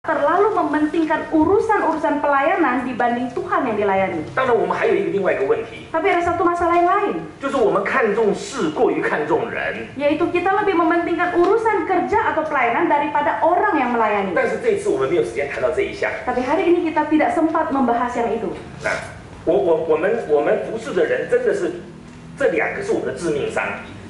terlalu mementingkan urusan-urusan pelayanan dibanding Tuhan yang dilayani. 当然，我们还有另外一个问题， Tapi ada satu masalah yang lain, 就是我们看重事过于看重人。 yaitu kita lebih mementingkan urusan kerja atau pelayanan daripada orang yang melayani. 但是这一次我们没有时间谈到这一项。 Tapi hari ini kita tidak sempat membahas yang itu. 那我们服侍的人真的是这两个是我们的致命伤。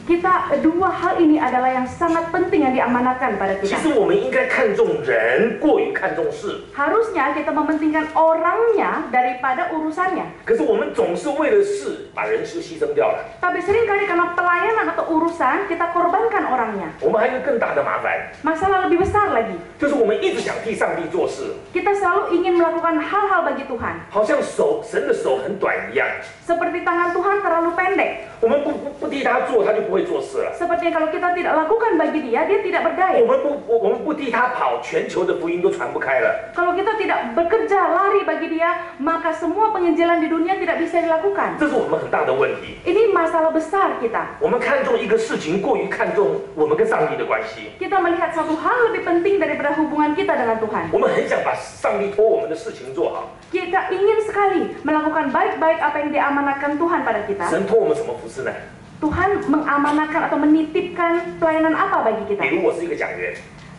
Kita dua hal ini adalah yang sangat penting yang diamanatkan pada 其 kita. 实我们应该看重人过于看重事， Harusnya kita mementingkan orangnya daripada urusannya. 可是我们总是为了事把人就牺牲掉了。 Tapi seringkali karena pelayanan atau urusan kita korbankan orangnya. 我们还有一个更大的麻烦， Masalah lebih besar lagi. 就是我们一直想替上帝做事， Kita selalu ingin melakukan hal-hal bagi Tuhan. 好像神的手很短一样。 Seperti tangan Tuhan terlalu pendek. 我们不替他做，他就不会做事了。 Seperti kalau kita tidak lakukan bagi dia, dia tidak berdaya. 我们不替他跑，全球的福音都传不开了。 Kalau kita tidak bekerja, lari bagi dia, maka semua penginjilan di dunia tidak bisa dilakukan. 这是我们很大的问题。 Ini masalah besar kita. 我们看重一个事情，过于看重我们跟上帝的关系。 Kita melihat satu hal lebih penting daripada hubungan kita dengan Tuhan. 我们很想把上帝托我们的事情做好。 Kita ingin sekali melakukan baik-baik apa yang diamanatkan Tuhan pada kita. 神托我们什么服饰呢？ Tuhan mengamanatkan atau menitipkan pelayanan apa bagi kita? 比如我是一个讲员，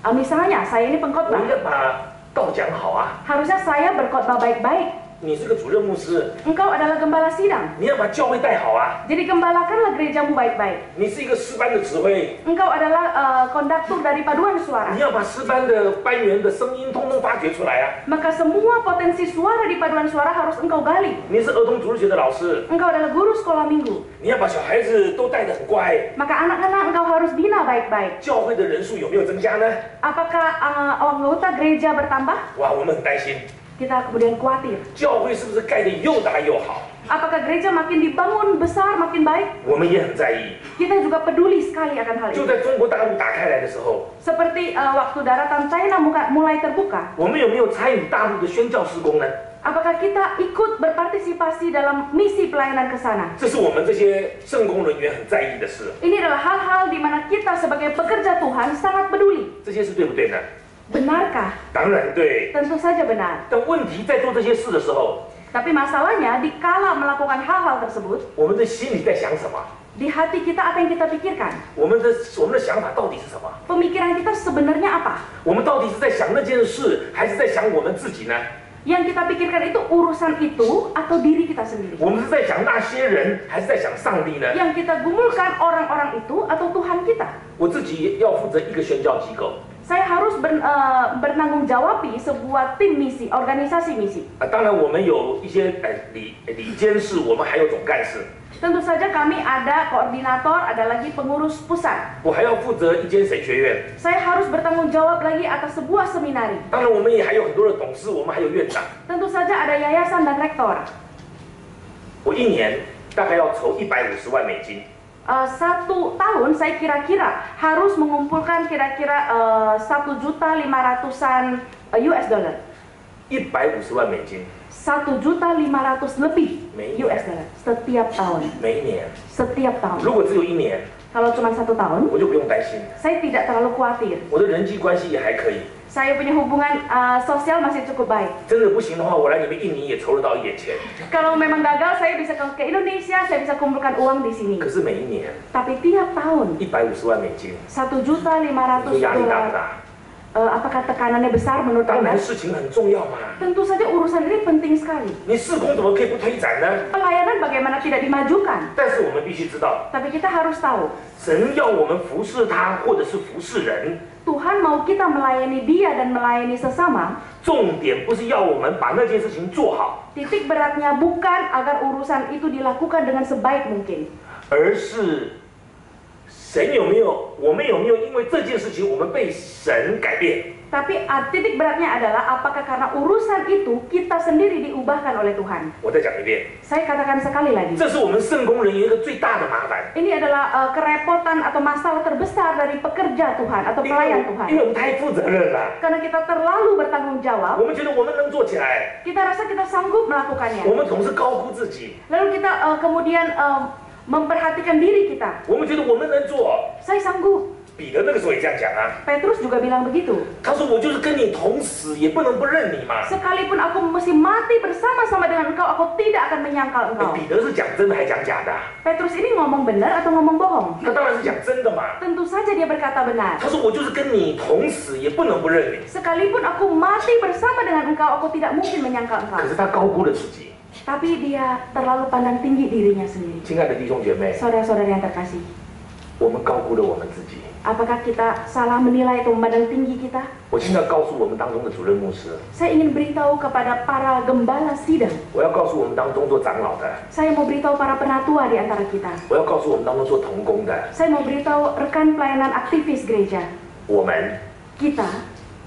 Misalnya, saya ini 我应 pengkhotbah. 该把道讲好啊。 Harusnya saya berkhotbah baik-baik. 你是个主任牧师， Engkau adalah gembala sidang. 你要把教会带好啊。 Jadi gembalakanlah gerejamu baik-baik. 你是一个诗班的指挥， Engkau adalah konduktor dari paduan suara. 你要把诗班的班员的声音通通发掘出来啊。 Maka semua potensi suara di paduan suara harus engkau gali. 你是儿童主日学的老师， Engkau adalah guru sekolah minggu. 你要把小孩子都带得很乖。 Maka anak-anak engkau harus bina baik-baik. 教会的人数有没有增加呢？ Apakah anggota gereja bertambah? 哇，我们很担心， Kita kemudian khawatir. 教会是不是盖得又大又好？ Apakah gereja makin dibangun besar, makin baik? 我们也很在意。 Kita juga peduli sekali akan hal 就 ini. 在中国大陆打开来的时候， Seperti waktu daratan China mulai terbuka. 我们有没有参与大陆的宣教事工呢？ Apakah kita ikut berpartisipasi dalam misi pelayanan ke sana? 这是我们这些圣工人员很在意的事。 Ini adalah hal-hal di mana kita sebagai pekerja Tuhan sangat peduli. 这些是对不对呢？ Benarkah? 当然对。 Tentu saja benar. 但问题在做这些事的时候， Tapi masalahnya, dikala melakukan hal-hal tersebut, 我们的心里在想什么？ di hati kita apa yang kita pikirkan? 我们的想法到底是什么？ Pemikiran kita sebenarnya apa? 我们到底是在想那件事，还是在想我们自己呢？ Yang kita pikirkan itu urusan itu atau diri kita sendiri? 我们是在想那些人，还是在想上帝呢？ Yang kita gumulkan orang-orang itu atau Tuhan kita? 我自己要负责一个宣教机构。 Saya harus bertanggung jawabi sebuah tim misi, organisasi misi. 当然，我们有一些理监事，我们还有总干事。 Tentu saja kami ada koordinator, ada lagi pengurus pusat. 我还要负责一间神学院。 Saya harus bertanggung jawab lagi atas sebuah seminari. 当然，我们也还有很多的董事，我们还有院长。 Tentu saja ada yayasan dan rektor. 我一年大概要筹150万美金。 Satu tahun saya kira-kira harus mengumpulkan kira-kira 1.500.000-an US dollar. 150万美金。 1.500.000 lebih US dollar setiap tahun. 每一年。 Setiap tahun. 如果只有一年， Kalau cuma 1 tahun, 我就不用担心， saya tidak terlalu khawatir. 我的人际关系也还可以。 Saya punya hubungan sosial masih cukup baik. 真的不行的话，我来你们印尼也筹得到一点钱。 Kalau memang gagal, saya bisa ke Indonesia, saya bisa kumpulkan uang di sini. 可是每一年 Tapi tiap tahun 150万美金， 1.500.000 这压力大不 dolar. 大？ Apakah tekanannya besar menurut 当然 Anda? 事情很重要嘛。 Tentu saja urusan ini penting sekali. 你事工怎么可以不推展呢？ Pelayanan bagaimana tidak dimajukan? 但是我们必须知道， Tapi kita harus tahu, 神要我们服侍他，或者是服侍人， Tuhan mau kita melayani Dia dan melayani sesama. 重点不是要我们把那件事情做好， Titik beratnya bukan agar urusan itu dilakukan dengan sebaik mungkin, 而是神有没有，我们有没有因为这件事情，我们被神改变？ tapi titik beratnya adalah apakah karena urusan itu kita sendiri diubahkan oleh Tuhan. 我再讲一遍， Saya katakan sekali lagi, 这是我们圣工人员一个最大的麻烦， ini adalah kerepotan atau masalah terbesar dari pekerja Tuhan atau pelayan 因 Tuhan. 为我们太负责任了， Karena kita terlalu bertanggung jawab, 我们觉得我们能做起来， kita rasa kita sanggup 我 melakukannya. 们总是高估自己， Lalu kita kemudian memperhatikan diri kita. 我们觉得我们能做， Saya sanggup. 彼得那个时候也这样讲啊， Petrus juga bilang begitu. 他说我就是跟你同死，也不能不认你嘛。 Sekalipun aku mesti mati bersama-sama dengan engkau, aku tidak akan menyangkal engkau. 彼得是讲真的还讲假的啊？ Petrus ini ngomong benar atau ngomong bohong? 他当然是讲真的嘛。 Tentu saja dia berkata benar. 他说我就是跟你同死，也不能不认你。 Sekalipun aku mati bersama dengan engkau, aku tidak mungkin menyangkal 可 engkau. 是他高估了自己。 Tapi dia terlalu pandang tinggi dirinya sendiri. 亲爱的弟兄姐妹， Saudara-saudara yang terkasih, 我们高估了我们自己。 apakah kita salah menilai atau memandang tinggi kita? 我现在告诉我们当中的主任牧师， Saya ingin beritahu kepada para gembala sidang. 我要告诉我们当中做长老的， Saya mau beritahu para penatua di antara kita. 我要告诉我们当中做同工的， Saya mau beritahu rekan pelayanan aktivis gereja. 我们， Kita,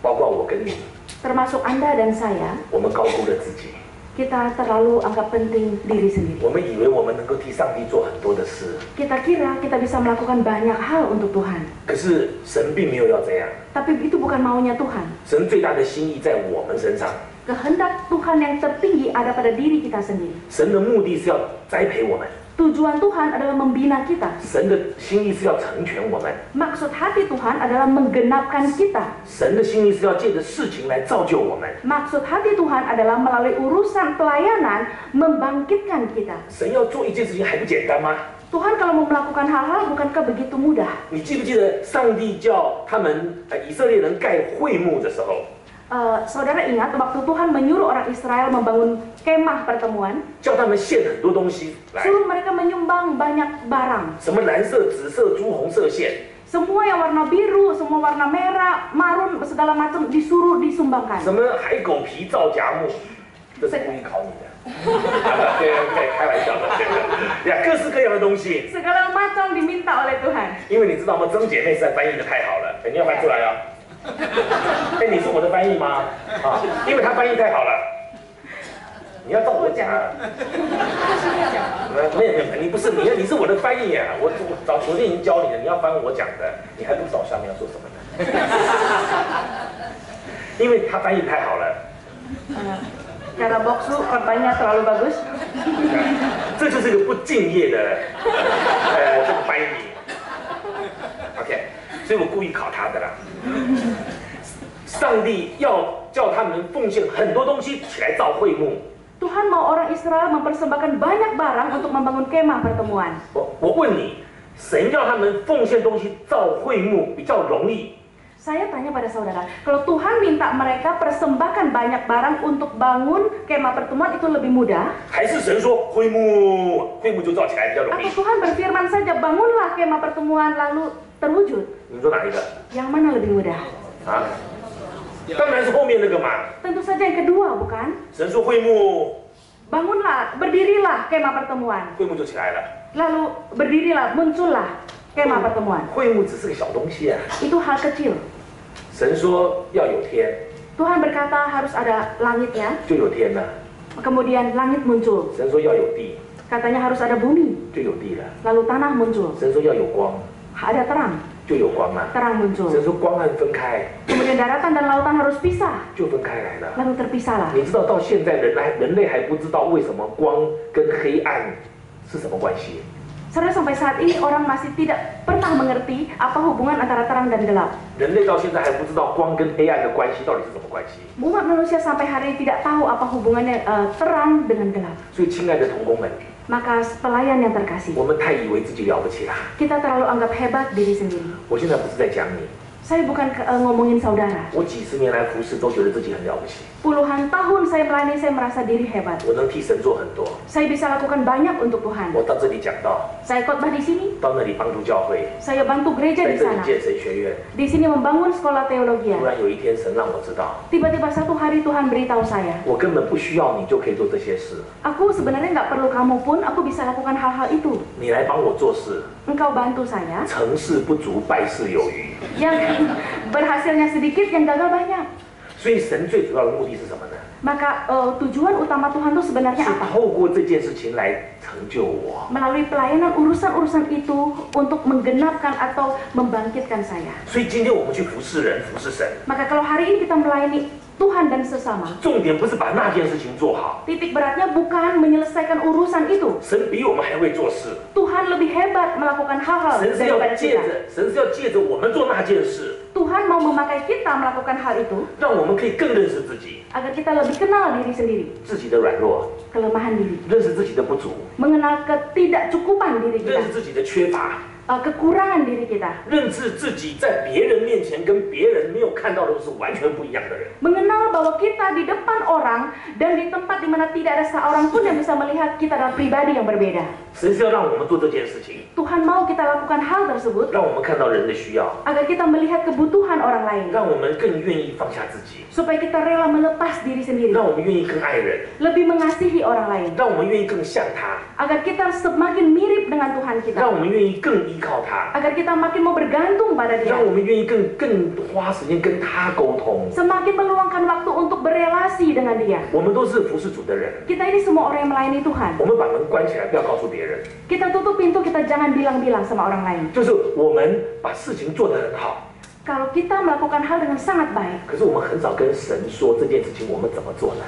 包括我跟你， termasuk Anda dan saya, 我们高估了自己。 kita terlalu anggap penting diri sendiri. 我们以为我们能够替上帝做很多的事， Kita kira kita bisa melakukan banyak hal untuk Tuhan. 可是神并没有要这样。 Tapi itu bukan maunya Tuhan. 神最大的心意在我们身上， Kehendak Tuhan yang tertinggi ada pada diri kita sendiri. 神的目的是要栽培我们， Tujuan Tuhan adalah membina kita. 神的心意是要成全我们， Maksud hati Tuhan adalah menggenapkan kita. 神的心意是要借着事情来造就我们。 Maksud hati Tuhan adalah melalui urusan pelayanan membangkitkan kita. 神要做一件事情还不简单吗？ Tuhan kalau mau melakukan hal-hal bukankah begitu mudah? 你记不记得上帝叫他们以色列人盖会幕的时候， Saudara ingat waktu Tuhan menyuruh orang Israel membangun kemah pertemuan, 叫他们献很多东西来， suruh mereka menyumbang banyak barang. 什么蓝色、紫色、朱红色线， Semua yang warna biru, semua warna merah, marun, segala macam disuruh disumbangkan. 什么海狗皮皂荚木，这是故意考你的。对，开玩笑的，对的呀，各式各样的东西。 Segala macam diminta oleh Tuhan. 因为你知道吗？曾姐妹实在翻译的太好了，你要翻出来啊！你是我的翻译吗？啊，因为她翻译太好了，你要照我讲啊。没有，你不是你是我的翻译啊！我昨天已经教你了，你要翻我讲的，你还不知道我下面要说什么呢？因为她翻译太好了。 Cara Boksu korbannya terlalu bagus. 这就是一个不敬业的这个翻译。OK， 所以我故意考他的啦。上帝要叫他们奉献很多东西起来造会幕。 Tuhan mau orang Israel mempersembahkan banyak barang untuk membangun kemah pertemuan. 我问你，神要他们奉献东西造会幕比较容易， Saya tanya pada saudara, kalau Tuhan minta mereka persembahkan banyak barang untuk bangun kemah pertemuan itu lebih mudah? 还是神说会幕就造起来比较容 Atau 易？ Tuhan berfirman saja, bangunlah kemah pertemuan lalu terwujud? 你说哪一个？ Yang mana lebih mudah? 啊？当然是后面那个嘛。 Tentu saja yang kedua, bukan? 神说会幕， Bangunlah, berdirilah kemah pertemuan. 会幕就起来了。 Lalu berdirilah, muncullah kemah pertemuan. 会幕只是个小东西啊。 Itu hal kecil. 神说要有天， Tuhan berkata harus ada langitnya, 就有天了。 kemudian langit muncul. 神说要有地， Katanya harus ada bumi, 就有地了。 lalu tanah muncul. 神说要有光， Ada terang, 就有光了。 terang 神 muncul. 说光暗分开， Kemudian daratan dan lautan harus pisah, 就分开来了。 lalu terpisahlah. 你知道到现在人类还不知道为什么光跟黑暗是什么关系？ Saudara, sampai saat ini orang masih tidak pernah mengerti apa hubungan antara terang dan gelap. 人类到现在还不知道光跟黑暗的关系到底是什么关系。 Umat manusia sampai hari ini tidak tahu apa hubungannya terang dengan gelap. 所以，亲爱的同工们， Maka pelayan yang terkasih, 我们太以为自己了不起啦。 kita terlalu anggap hebat diri sendiri. 我现在不是在讲你， Saya bukan ngomongin saudara. 我几十年来服侍都觉得自己很了不起， Puluhan tahun saya melayani, saya merasa diri hebat. 我能替神做很多。 Saya bisa lakukan banyak untuk Tuhan. 我到这里讲道， Saya khotbah di sini, 到那里帮助教会， saya bantu gereja 在 di 这里 sana. 建神学院。 Di sini membangun sekolah 突 teologi. 然有一天，神让我知道， Tiba-tiba satu hari Tuhan beritahu saya, 我根本不需要你就可以做这些事， aku sebenarnya nggak perlu kamu pun, aku bisa lakukan hal-hal itu. 你来帮我做事， Engkau bantu saya, 成事不足，败事有余。 yang berhasilnya sedikit, yang gagal banyak. 所以，神最主要的目的是什么呢？ Maka tujuan utama Tuhan itu sebenarnya 是 apa? 透过这件事情来成就我。 Melalui pelayanan urusan-urusan itu untuk menggenapkan atau membangkitkan saya. 所以今天我们去服侍人、服侍神， Maka kalau hari ini kita melayani Tuhan dan sesama. 重点不是把那件事情做好， Titik beratnya bukan menyelesaikan urusan itu. 神比我们还会做事， Tuhan lebih hebat melakukan hal-hal 神是要 daripada 借 kita. 着神是要借着我们做那件事， Tuhan mau memakai kita melakukan hal itu 让我们可以更认识自己， agar kita lebih kenal diri sendiri, 自己的软弱， kelemahan diri, 认识自己的不足， mengenal ketidakcukupan diri 认 kita, 识自己的缺乏， kekurangan diri kita, 认知自己在别人面前跟别人没有看到的是完全不一样的人。 mengenal bahwa kita di depan orang dan di tempat di mana tidak ada seorang pun yang bisa melihat kita adalah pribadi yang berbeda. 神是要让我们做这件事情， Tuhan mau kita lakukan hal tersebut 让我们看到人的需要， agar kita melihat kebutuhan orang lain, 让我们更愿意放下自己， supaya kita rela melepas diri sendiri, 让我们愿意更爱人， lebih mengasihi orang lain, 让我们愿意更像他， agar kita semakin mirip dengan Tuhan 让 kita, 我们愿意更依靠他， agar kita makin mau bergantung pada 让 Dia, 我们愿意更花时间跟他沟通。 semakin meluangkan waktu untuk berelasi dengan Dia. 我们都是服侍主的人， Kita ini semua orang yang melayani Tuhan. 我们把门关起来，不要告诉别人， Kita tutup pintu, kita jangan bilang-bilang sama orang lain. 就是我们把事情做得很好， Kalau kita melakukan hal dengan sangat baik, 可是我们很少跟神说这件事情我们怎么做呢？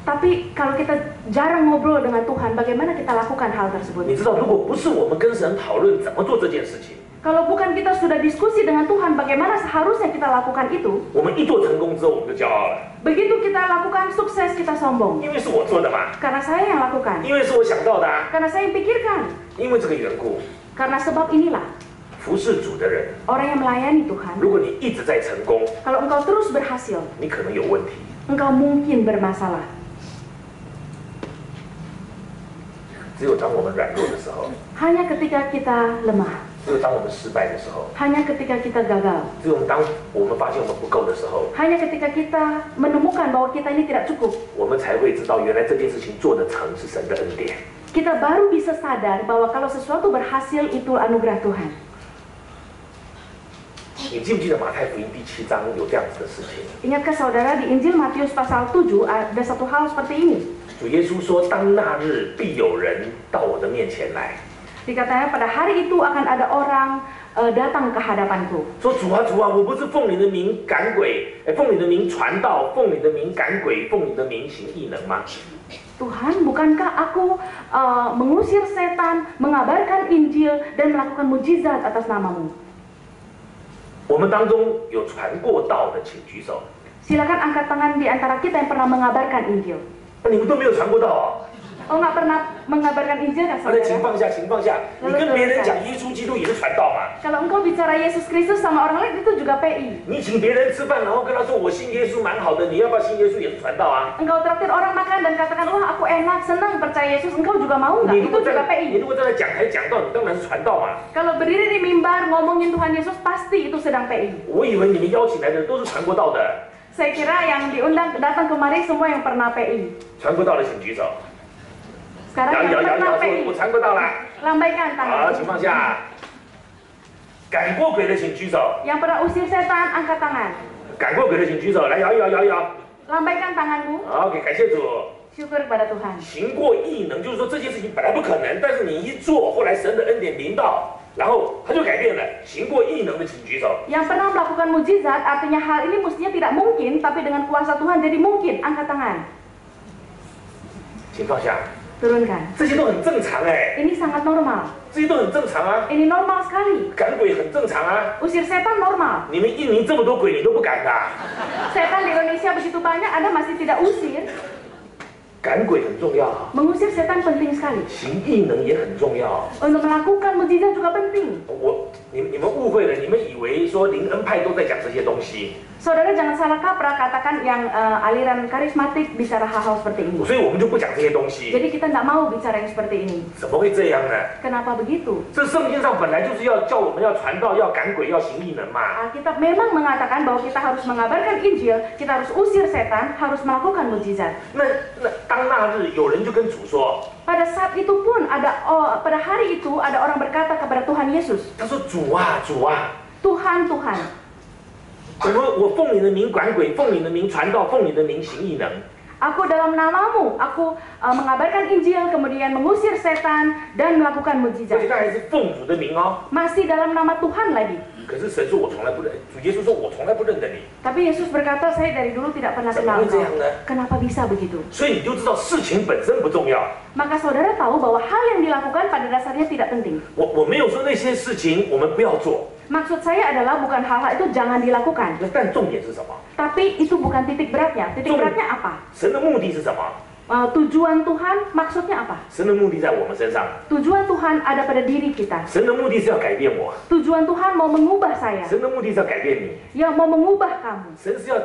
tapi kalau kita jarang ngobrol dengan Tuhan, bagaimana kita lakukan hal 你 tersebut? 知道，如果不是我们跟神讨论怎么做这件事情， Kalau bukan kita sudah diskusi dengan Tuhan, bagaimana seharusnya kita lakukan itu? 我们一做成功之后我们就骄傲了， Begitu kita lakukan sukses, kita sombong. 因为是我做的嘛， Karena saya yang lakukan, 因为是我想到的啊， karena saya yang pikirkan. 因为这个缘故， Karena sebab inilah, 服侍主的人， orang yang melayani Tuhan, 如果你一直在成功， kalau engkau terus berhasil, 你可能有问题。 engkau mungkin bermasalah. 只有当我们软弱的时候， Hanya ketika kita lemah, 只有当我们失败的时候， hanya ketika kita gagal, 只有当我们发现我们不够的时候， hanya ketika kita menemukan bahwa kita ini tidak cukup, 我们才会知道原来这件事情做得成是神的恩典。 kita baru bisa sadar bahwa kalau sesuatu berhasil itu anugerah Tuhan. 你记不记得马太福音第7章有这样子的事情？ Ingatkah saudara di Injil Matius pasal 7 ada satu hal seperti ini? 主耶稣说：“当那日，必有人到我的面前来， Dikatakan pada hari itu akan ada orang datang ke hadapanku. 说主啊主啊，我不是奉你的名赶鬼，奉你的名传道，奉你的名赶鬼，奉你的名行异能吗？ Tuhan, bukankah aku mengusir setan, mengabarkan Injil, dan melakukan mujizat atas namamu? 我们当中有传过道的，请举手。 Silakan angkat tangan di antara kita yang pernah mengabarkan Injil. 你们都没有传过道哦。 Oh, nggak pernah mengabarkan Injil kan 好的，请 saudara? 放下，请放下。你跟别人讲耶稣基督也是传道嘛？ Kalau engkau bicara Yesus Kristus sama orang lain, itu juga PI. 你请别人吃饭，然后跟他说我信耶稣蛮好的，你要不要信耶稣也是传道啊？ Engkau traktir orang makan dan katakan, wah aku enak, senang, percaya Yesus, engkau juga mau nggak? 你如 Itu 果 juga 在 PI. 你如果站在讲台讲道，你当然是传道嘛。 Kalau berdiri di mimbar ngomongin Tuhan Yesus, pasti itu sedang PI. 我以为你们邀请来的都是传过道的， Saya kira yang diundang datang kemari semua yang pernah PI. 传过道的请举手。 Sekarang 摇 yang 摇摇 pernah 摇，说 PI, 我传过道啦。 lambaikan 好， tangan. 请放下。赶过鬼的请举手， Yang pernah usir setan, angkat tangan. 赶过鬼的请举手，来摇一摇，摇一摇。 Lambaikan tanganmu, 好，OK，感谢主。 syukur kepada Tuhan. 行过异能，就是说这件事情本来不可能，但是你一做，后来神的恩典临到，然后他就改变了。行过异能的请举手。 Yang pernah melakukan mujizat, artinya hal ini mestinya tidak mungkin, tapi dengan kuasa Tuhan jadi mungkin. Angkat tangan, 请放下。 turunkan. 这些都很正常哎， Ini sangat normal. 这些都很正常啊。 Ini normal sekali. 赶鬼很正常啊。 Usir setan normal. 你们印尼这么多鬼，你都不敢的啊、 Setan di Indonesia begitu banyak, Anda masih tidak usir. 赶鬼很重要啊， Mengusir setan penting sekali. 行异能也很重要。 Untuk melakukan mujizat juga penting. 你们误会了，你们以为说灵恩派都在讲这些东西， Saudara jangan salah kaprah katakan yang aliran karismatik bicara hal-hal seperti ini. 所以我们就不讲这些东西。 Jadi kita tidak mau bicara yang seperti ini. 怎么会这样呢？ Kenapa begitu? 这圣经上本来就是要叫我们要传道、要赶鬼、要行异能嘛。 Alkitab memang mengatakan bahwa kita harus mengabarkan Injil, kita harus usir setan, harus melakukan mujizat. 那当那日有人就跟主说， Pada saat itu pun pada hari itu ada orang berkata kepada Tuhan Yesus, 他说主啊主啊， Tuhan Tuhan, 我奉你的名赶鬼，奉你的名传道，奉你的名行异能。 aku dalam namamu, aku mengabarkan Injil, kemudian mengusir setan dan melakukan 而且 mujizat. 他还是奉主的名哦。 Masih dalam nama Tuhan lagi. 可是神说我从来不认，主耶稣说我从来不认得你。 Tapi Yesus berkata, saya dari dulu tidak pernah 怎么 kenal 会这 engkau. 样呢？ Kenapa bisa begitu? 所以你就知道事情本身不重要。 Maka saudara tahu bahwa hal yang dilakukan pada dasarnya tidak penting. 我没有说那些事情我们不要做， Maksud saya adalah bukan hal-hal itu jangan dilakukan. 但重点是什么？ Tapi itu bukan titik beratnya. Titik beratnya apa? 神的目的是什么？ Tujuan Tuhan maksudnya apa? 神的目的在我们身上， Tujuan Tuhan ada pada diri kita. 神的目的是要改变我， Tujuan Tuhan mau mengubah saya. 神的目的是要改变你， Yang mau mengubah kamu. 神是要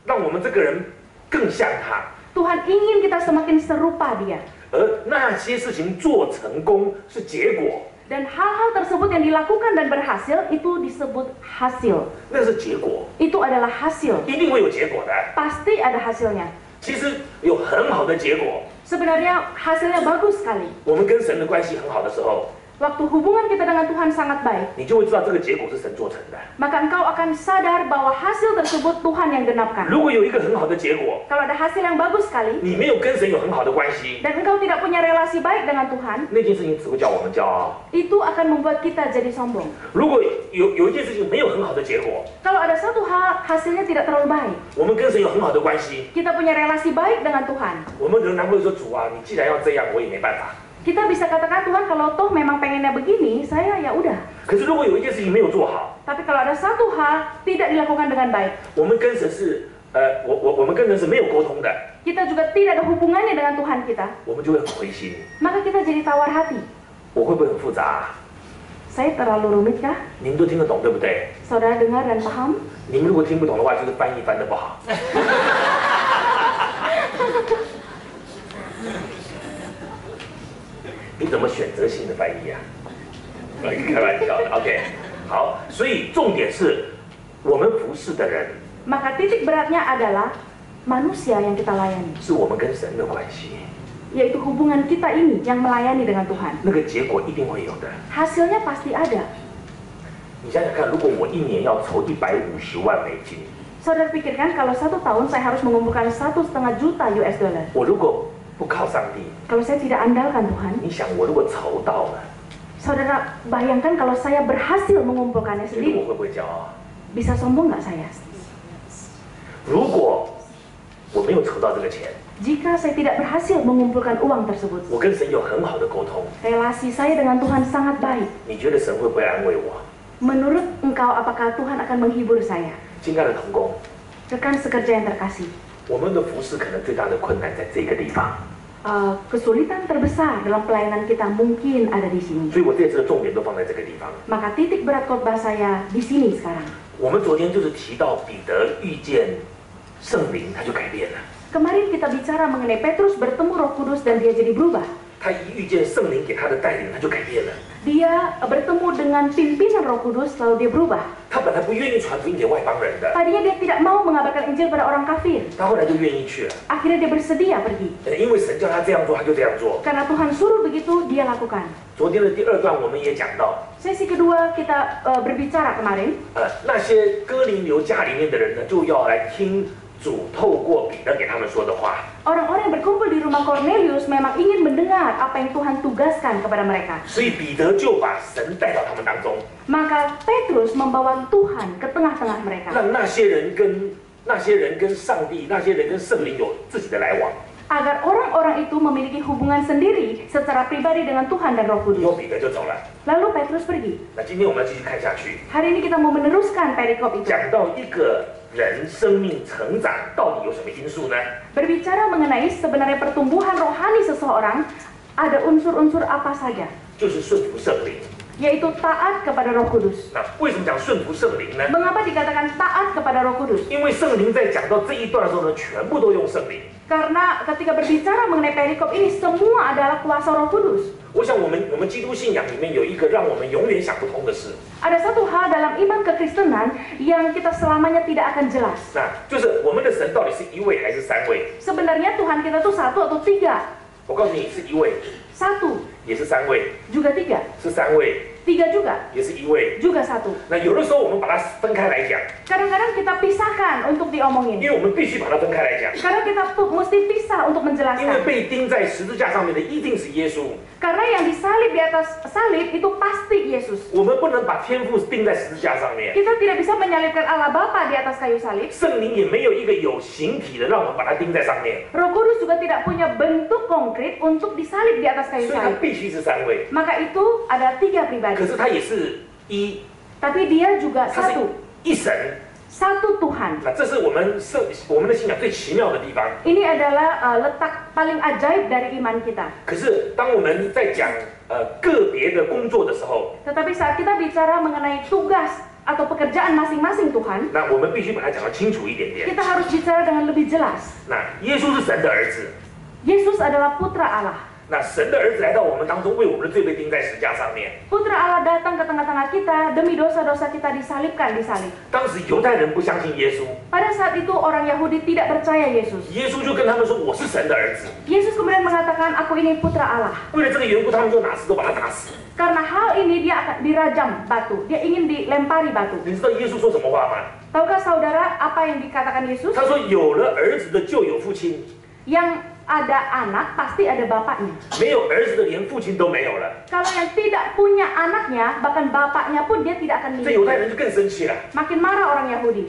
让我们这个人更像他。 Tuhan ingin kita semakin serupa dia. 而那些事情做成功是结果， Dan hal-hal tersebut yang dilakukan dan berhasil itu disebut hasil. 那是结果， Itu adalah hasil. 一定会有结果的。 Pasti ada hasilnya. 其实有很好的结果。 Sebenarnya hasilnya bagus sekali. 我们跟神的关系很好的时候， Waktu hubungan kita dengan Tuhan sangat baik, 你就会知道这个结果是神做成的。 maka engkau akan sadar bahwa hasil tersebut Tuhan yang genapkan. 如果有一个很好的结果， Kalau ada hasil yang bagus sekali, 你没有跟神有很好的关系， dan engkau tidak punya relasi baik dengan Tuhan, 那件事情只会叫我们骄傲。 itu akan membuat kita jadi sombong. 如果有一件事情没有很好的结果， Kalau ada satu hal hasilnya tidak terlalu baik, 我们跟神有很好的关系， kita punya relasi baik dengan Tuhan, 我们仍然会说主啊，你既然要这样，我也没办法。 kita bisa katakan Tuhan kalau toh memang pengennya begini, saya ya udah. 可是如果有一件事情没有做好， Tapi kalau ada satu hal tidak dilakukan dengan baik, 我们跟神是我们跟神是没有沟通的， kita juga tidak ada hubungannya dengan Tuhan kita, 我们就会很灰心。 maka kita jadi tawar hati. 我会不会很复杂、 Saya terlalu rumit kah? 你们都听得懂对不对？ Saudara dengar dan paham? 你们如果听不懂的话，就是翻译翻得不好。你怎么选择性的翻译啊？开玩笑的。OK， 好，所以重点是我们服侍的人， Maka titik beratnya adalah manusia yang kita layani, 是我们跟神的关系， yaitu hubungan kita ini yang melayani dengan Tuhan. 那个结果一定会有的。 Hasilnya pasti ada. 你想想看，如果我一年要筹150万美金， Saudara pikirkan kalau 1 tahun saya harus mengumpulkan 1,5 juta US dollar. 我如果不靠上帝， Kalau saya tidak andalkan Tuhan, 你想我如果筹到了， saudara bayangkan kalau saya berhasil mengumpulkannya 你觉得 sendiri, 我会不会骄傲？ bisa sombong nggak saya? 如果我没有筹到这个钱， Jika saya tidak berhasil mengumpulkan uang tersebut, 我跟神有很好的沟通， relasi saya dengan Tuhan sangat baik. 你觉得神会不会安慰我？ Menurut engkau apakah Tuhan akan menghibur saya? 亲爱的同工， Rekan sekerja yang terkasih, 我们的服侍可能最大的困难在这个地方， kesulitan terbesar dalam pelayanan kita mungkin ada di sini. 所以我这次的重点都放在这个地方。 Maka titik berat khotbah saya di sini sekarang. 我们昨天就是提到彼得遇见圣灵，他就改变了。 Kemarin kita bicara mengenai Petrus bertemu Roh Kudus dan dia jadi berubah. 他一遇见圣灵给他的带领，他就改变了。 Dia bertemu dengan pimpinan Roh Kudus lalu dia berubah. 他本来不愿意传福音给外邦人的， Tadinya dia tidak mau mengabarkan Injil pada orang kafir. 他后来就愿意去了。 Akhirnya dia bersedia pergi. 因为神叫他这样做，他就这样做。 Karena Tuhan suruh begitu, dia lakukan. 昨天的第二段我们也讲到， Sesi kedua kita berbicara kemarin. 那些哥林流家里面的人呢，就要来听主透过彼得给他们说的话。 Orang-orang yang berkumpul di rumah Cornelius memang ingin mendengar apa yang Tuhan tugaskan kepada mereka. 所以彼得就把神带到他们当中， Maka Petrus membawa Tuhan ke tengah-tengah mereka. 让那些人跟上帝、那些人跟圣灵有自己的来往。 Agar orang-orang itu memiliki hubungan sendiri secara pribadi dengan Tuhan dan Roh 以后 Kudus. 彼得就走了。 Lalu Petrus pergi. 那今天我们要继续看下去， Hari ini kita mau meneruskan perikop itu. 讲到一个人生命成长到底有什么因素呢？ Berbicara mengenai sebenarnya pertumbuhan rohani seseorang, ada unsur-unsur apa saja? 就是顺服圣灵。 Yaitu taat kepada Roh Kudus. 那为什么讲顺服圣灵呢？ Mengapa dikatakan taat kepada Roh Kudus? 因为圣灵在讲到这一段的时候呢，全部都用圣灵。 Karena ketika berbicara mengenai perikop ini semua adalah kuasa Roh Kudus. 我想我们基督信仰里面有一个让我们永远想不通的事， Ada satu hal dalam iman kekristenan yang kita selamanya tidak akan jelas. 那就是我们的神到底是一位还是三位？ Sebenarnya Tuhan kita tuh 1 atau 3? 我告诉你，是一位， 1, 也是三位， juga 3. 是三位， Tiga juga, 也是一位。 juga satu. 那有的时候我们把它分开来讲， Kadang-kadang kita pisahkan untuk 因 diomongin. 为我们必须把它分开来讲， Karena kita mesti pisah untuk 因为 menjelaskan. 被钉在十字架上面的一定是耶稣， Karena yang disalib di atas salib itu pasti Yesus. 我们不能把天父钉在十字架上面， Kita tidak bisa menyalibkan Allah Bapa di atas kayu salib. 圣灵也没有一个有形体的让我们把它钉在上面， Roh Kudus juga tidak punya bentuk konkret untuk disalib di atas kayu 所以它 salib. 必须是三位， Maka itu ada tiga 可 pribadi. 是它也是一， Tapi dia juga 它是 satu. 一神。 Satu Tuhan. 那这是我们的信仰最奇妙的地方。 Ini adalah letak paling ajaib dari iman kita. 可是当我们在讲个别的工作的时候， Tetapi saat kita bicara mengenai tugas atau pekerjaan masing-masing Tuhan, 那我们必须把它讲得清楚一点点。 kita harus bicara dengan lebih jelas. 那耶稣是神的儿子， Yesus adalah putra Allah. 那神的儿子来到我们当中，为我们的罪被钉在十字架上面。 Putra Allah datang ke tengah-tengah kita demi dosa-dosa kita disalibkan di salib. 当时犹太人不相信耶稣， Pada saat itu orang Yahudi tidak percaya Yesus. 耶稣就跟他们说：“我是神的儿子。 Yesus kemudian mengatakan, aku ini putra Allah. ”为了这个缘故，他们就拿石头把他打死。 Karena hal ini dia akan dirajam batu. Dia ingin dilempari batu. 你知道耶稣说什么话吗？ Tahukah saudara apa yang dikatakan Yesus? 他说：“有了儿子的就有父亲， Yang ada anak pasti ada bapaknya. 没有儿子的连父亲都没有了。 Kalau yang tidak punya anaknya, bahkan bapaknya pun dia tidak akan 这犹太 miliki. 人就更生气了。 Makin marah orang Yahudi.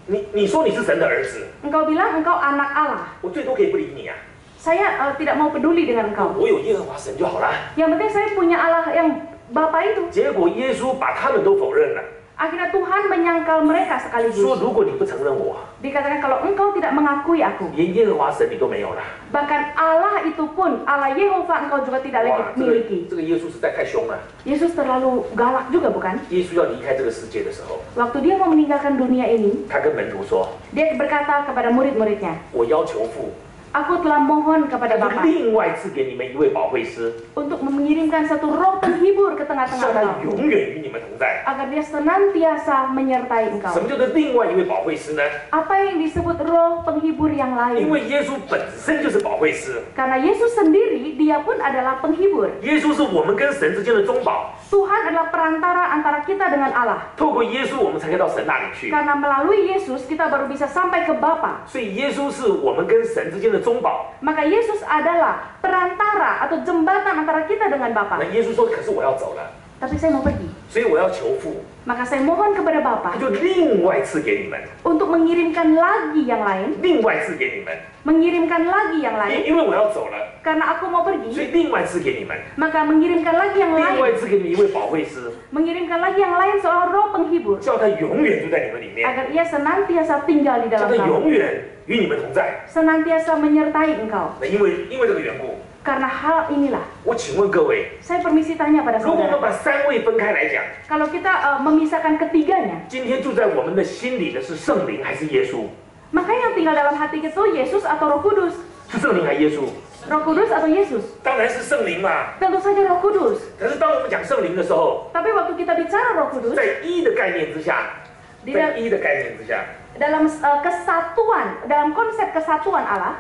你说你是神的儿子， Engkau bilang engkau anak Allah. 我最多可以不理你啊， Saya tidak mau peduli dengan engkau. 我有耶和华神就好啦。 Yang penting saya punya Allah yang Bapa itu. 结果耶稣把他们都否认了， Akhirnya Tuhan menyangkal mereka 说 sekaligus. 如果你不承认我， Dikatakan kalau engkau tidak mengakui aku, 连耶和华神你都没有了。 bahkan Allah itu pun, Allah Yehova engkau juga tidak lagi 哇，这个 miliki. 这个耶稣实在太凶了。 Yesus terlalu galak juga bukan? 耶稣要离开这个世界的时候， Waktu dia mau meninggalkan dunia ini, 他跟门徒说 dia berkata kepada murid-muridnya, 我要求父， aku telah mohon 他 kepada 就 Bapa 另外赐给你们一位保惠师， untuk mengirimkan satu roh penghibur ke 叫 tengah-tengah 他 engkau, 永远与你们同在。 agar dia senantiasa menyertai 什 engkau. 么叫做另外一位保惠师呢？ Apa yang disebut roh penghibur yang 因 lain? 为耶稣本身就是保惠师， Karena Yesus sendiri, dia pun adalah penghibur. 耶稣是我们跟神之间的中保， Tuhan adalah perantara antara kita dengan Allah. 透过耶稣我们才可以到神那里去。 Karena melalui Yesus kita baru bisa sampai ke Bapa. 所以耶稣是我们跟神之间的中保。 Maka Yesus adalah perantara atau jembatan antara kita dengan 那 Bapa. 耶稣说：“可是我要走了， Tapi saya mau pergi. 所以我要求父， Maka saya mohon kepada 他 Bapa 就另外赐给你们， untuk mengirimkan lagi yang lain, 另外赐给你们。 mengirimkan lagi yang lain. 因为我要走了， Karena aku mau 所 pergi, 以另外赐给你们， maka mengirimkan lagi yang 另 lain. 外赐给你们一位保惠师， Mengirimkan lagi yang lain seorang roh penghibur. 叫他永远住在你们里面， Agar ia senantiasa tinggal di 叫 dalam 他 kamu. 永远与你们同在。 Senantiasa menyertai engkau. 那因为这个缘故， Karena hal inilah, 我请问各位， saya permisi tanya pada 如果我们 saudara. 把三位分开来讲， Kalau kita memisahkan ketiganya, 今天住在我们的心里的是圣灵还是耶稣？ maka yang tinggal dalam hati kita itu Yesus atau Roh Kudus? 是圣灵还是耶稣？ Roh Kudus atau Yesus? 当然是圣灵嘛。 Tentu saja Roh Kudus. 可是当我们讲圣灵的时候， Tapi waktu kita bicara Roh Kudus, 在一的概念之下， di 在一的概念之下， dalam kesatuan, dalam konsep kesatuan Allah,